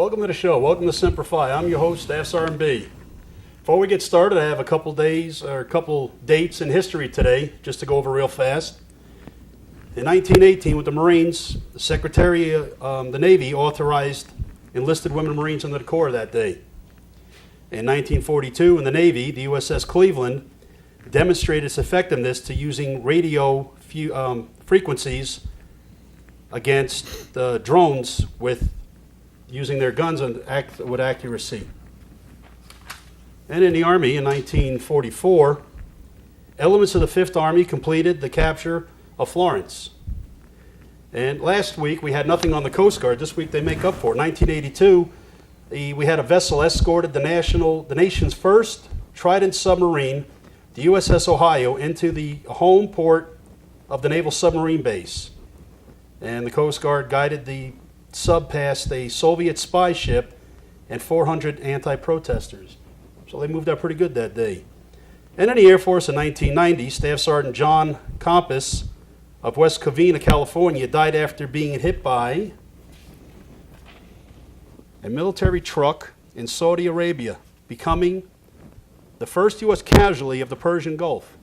Welcome to the show. Welcome to Semper Fi. I'm your host, SRB. Before we get started, I have a couple dates in history today, just to go over real fast. In 1918, with the Marines, the Secretary of the Navy authorized enlisted women Marines into the Corps that day. In 1942, in the Navy, the USS Cleveland demonstrated its effectiveness to using radio frequencies against drones with using their guns with accuracy. And in the Army in 1944, elements of the 5th Army completed the capture of Florence. And last week we had nothing on the Coast Guard. This week they make up for it. 1982, we had a vessel escorted the nation's first Trident submarine, the USS Ohio, into the home port of the Naval Submarine Base. And the Coast Guard guided the sub past a Soviet spy ship and 400 anti-protesters. So they moved out pretty good that day. And in the Air Force in 1990, Staff Sergeant John Compass of West Covina, California, died after being hit by a military truck in Saudi Arabia, becoming the first U.S. casualty of the Persian Gulf.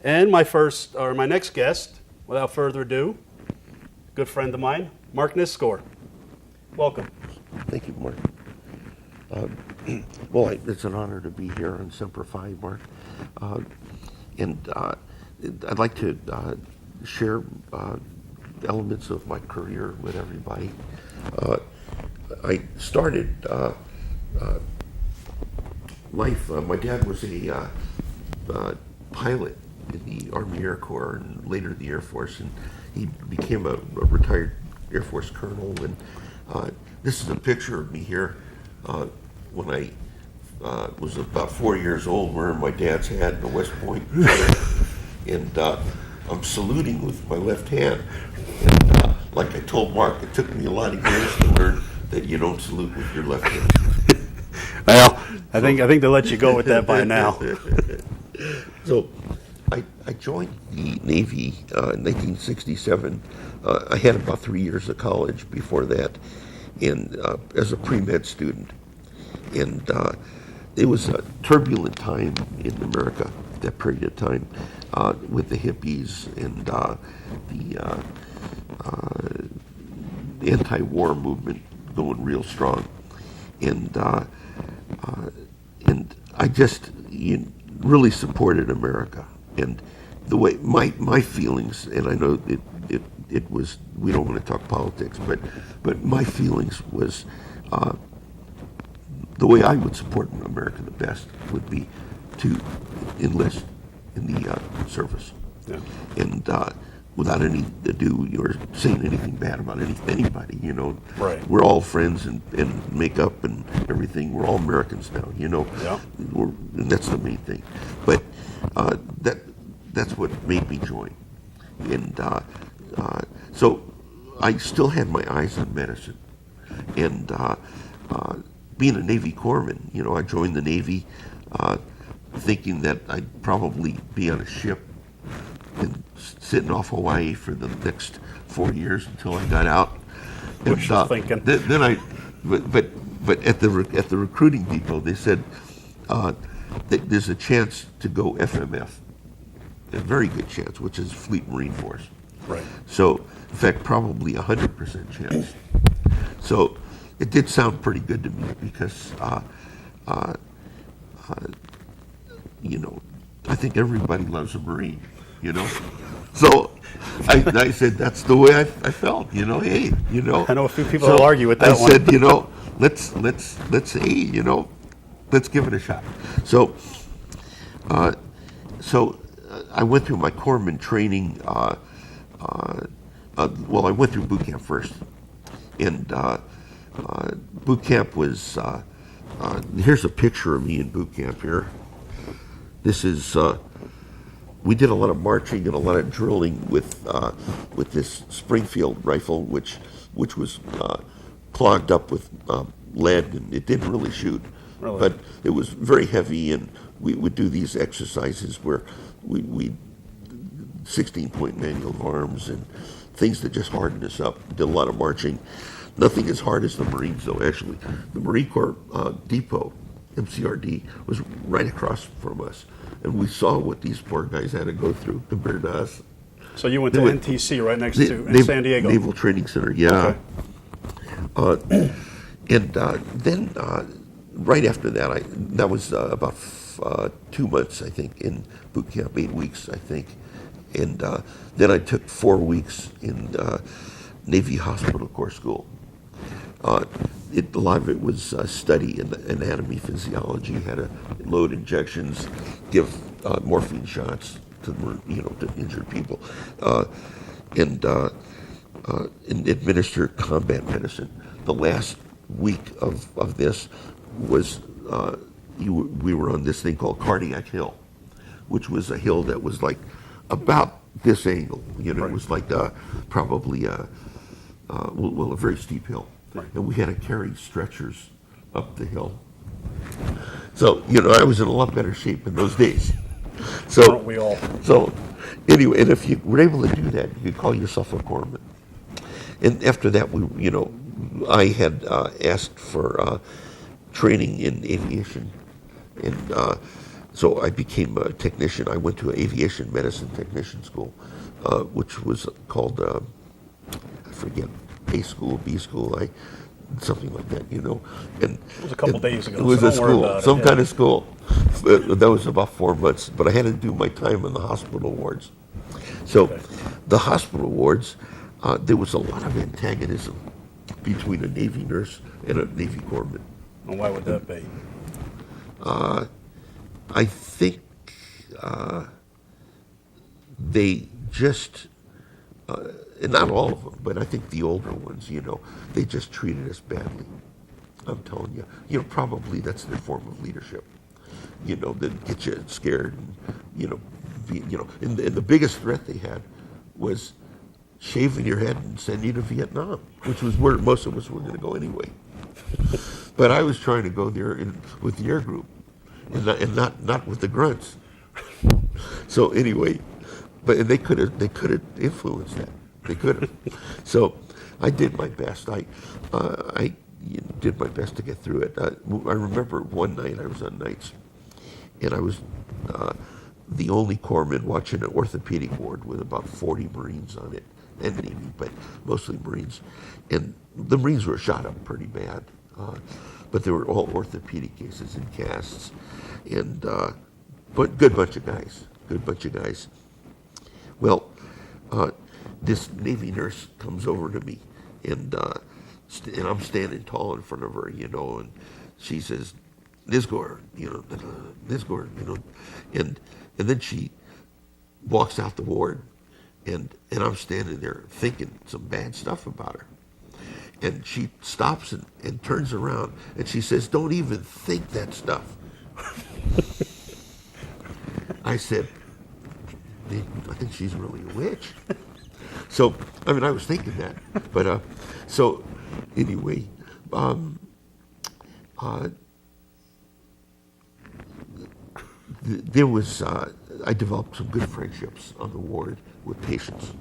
And my next guest, without further ado, good friend of mine, Mark Niskor. Welcome. Thank you, Mark. Well, it's an honor to be here on Semper Fi, Mark. And I'd like to share elements of my career with everybody. I started life, my dad was a pilot in the Army Air Corps and later the Air Force, and he became a retired Air Force colonel. And this is a picture of me here when I was about 4 years old, wearing my dad's hat in the West Point, and I'm saluting with my left hand. And like I told Mark, it took me a lot of years to learn that you don't salute with your left hand. Well, I think they let you go with that by now. So I joined the Navy in 1967. I had about 3 years of college before that, and as a pre-med student. And it was a turbulent time in America, that period of time, with the hippies and the anti-war movement going real strong. And I just really supported America. And the way my feelings, and I know it was, we don't want to talk politics, but my feelings was the way I would support America the best would be to enlist in the service. Yeah. And without any ado or saying anything bad about anybody, you know. Right. We're all friends and make up and everything. We're all Americans now, you know. Yeah. And that's the main thing. But that's what made me join. And so I still had my eyes on medicine. And being a Navy corpsman, you know, I joined the Navy thinking that I'd probably be on a ship and sitting off Hawaii for the next 4 years until I got out. What you thinking? But at the recruiting depot, they said that there's a chance to go FMF, a very good chance, which is Fleet Marine Force. Right. So, in fact, probably 100% chance. So it did sound pretty good to me because, you know, I think everybody loves a Marine, you know. So I said that's the way I felt, you know. Hey, you know. I know a few people will argue with that one. I said, you know, let's hey, you know, let's give it a shot. So I went through my corpsman training. Well, I went through boot camp first, and boot camp was. Here's a picture of me in boot camp here. This is. We did a lot of marching and a lot of drilling with this Springfield rifle, which was clogged up with lead, and it didn't really shoot. Really? But it was very heavy, and we would do these exercises where we 16-point manual of arms and things that just hardened us up. Did a lot of marching. Nothing as hard as the Marines, though, actually. The Marine Corps depot, MCRD, was right across from us. And we saw what these poor guys had to go through compared to us. So you went to NTC right next to in San Diego. Naval Training Center, yeah. Okay. Then right after that, that was about 2 months, I think, in boot camp, 8 weeks, I think. And then I took 4 weeks in Navy Hospital Corps School. A lot of it was study in anatomy, physiology, how to load injections, give morphine shots to to injured people, and administer combat medicine. The last week of this was we were on this thing called Cardiac Hill, which was a hill that was like about this angle. Right. It was like probably a very steep hill. Right. And we had to carry stretchers up the hill. So, I was in a lot better shape in those days. So, Aren't we all? So, anyway, and if you were able to do that, you could call yourself a corpsman. And after that, I had asked for training in aviation. And so I became a technician. I went to an aviation medicine technician school, which was called, I forget, A school, B school, something like that, And it was a couple days ago. It was so a school, some kind of school. That was about 4 months, but I had to do my time in the hospital wards. So, Okay. The hospital wards, there was a lot of antagonism between a Navy nurse and a Navy corpsman. And why would that be? I think they just. And not all of them, but I think the older ones, they just treated us badly. I'm telling you, probably that's their form of leadership. That get you scared, and, and the biggest threat they had was shaving your head and sending you to Vietnam, which was where most of us were going to go anyway. But I was trying to go there with the air group, and not with the grunts. So anyway. But they could have influenced that. They could have. So I did my best. I did my best to get through it. I remember one night I was on nights, and I was the only corpsman watching an orthopedic ward with about 40 Marines on it, and Navy, but mostly Marines. And the Marines were shot up pretty bad, but they were all orthopedic cases and casts, and but good bunch of guys. Well, this Navy nurse comes over to me, and I'm standing tall in front of her, and she says, Nisgor, and then she walks out the ward, and I'm standing there thinking some bad stuff about her. And she stops and turns around, and she says, don't even think that stuff. I said, I think she's really a witch. So, I was thinking that. But, so, anyway, there was, I developed some good friendships on the ward with patients.